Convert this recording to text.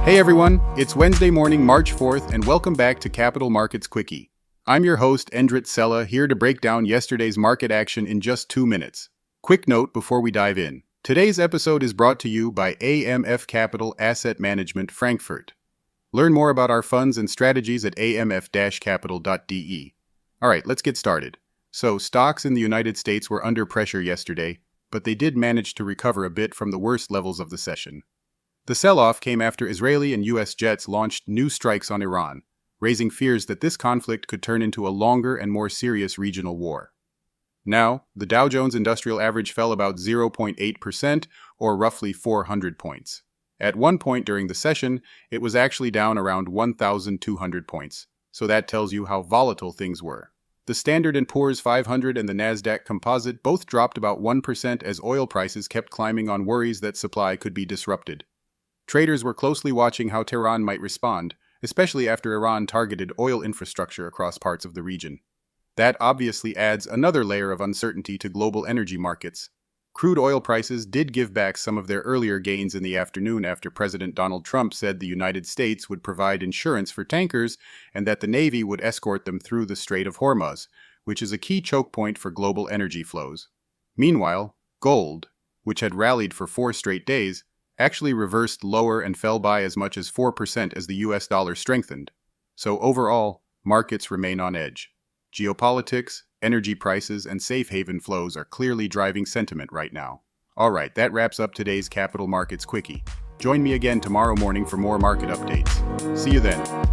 Hey everyone, it's Wednesday morning, March 4th, and welcome back to Capital Markets Quickie. I'm your host, Endrit Sella, here to break down yesterday's market action in just 2 minutes. Quick note before we dive in. Today's episode is brought to you by AMF Capital Asset Management Frankfurt. Learn more about our funds and strategies at amf-capital.de. Alright, let's get started. So, stocks in the United States were under pressure yesterday, but they did manage to recover a bit from the worst levels of the session. The sell-off came after Israeli and U.S. jets launched new strikes on Iran, raising fears that this conflict could turn into a longer and more serious regional war. Now, the Dow Jones Industrial Average fell about 0.8%, or roughly 400 points. At one point during the session, it was actually down around 1,200 points, so that tells you how volatile things were. The Standard & Poor's 500 and the Nasdaq Composite both dropped about 1% as oil prices kept climbing on worries that supply could be disrupted. Traders were closely watching how Tehran might respond, especially after Iran targeted oil infrastructure across parts of the region. That obviously adds another layer of uncertainty to global energy markets. Crude oil prices did give back some of their earlier gains in the afternoon after President Donald Trump said the United States would provide insurance for tankers and that the Navy would escort them through the Strait of Hormuz, which is a key choke point for global energy flows. Meanwhile, gold, which had rallied for 4 straight days, actually reversed lower and fell by as much as 4% as the US dollar strengthened. So overall, markets remain on edge. Geopolitics, energy prices, and safe haven flows are clearly driving sentiment right now. Alright, that wraps up today's Capital Markets Quickie. Join me again tomorrow morning for more market updates. See you then.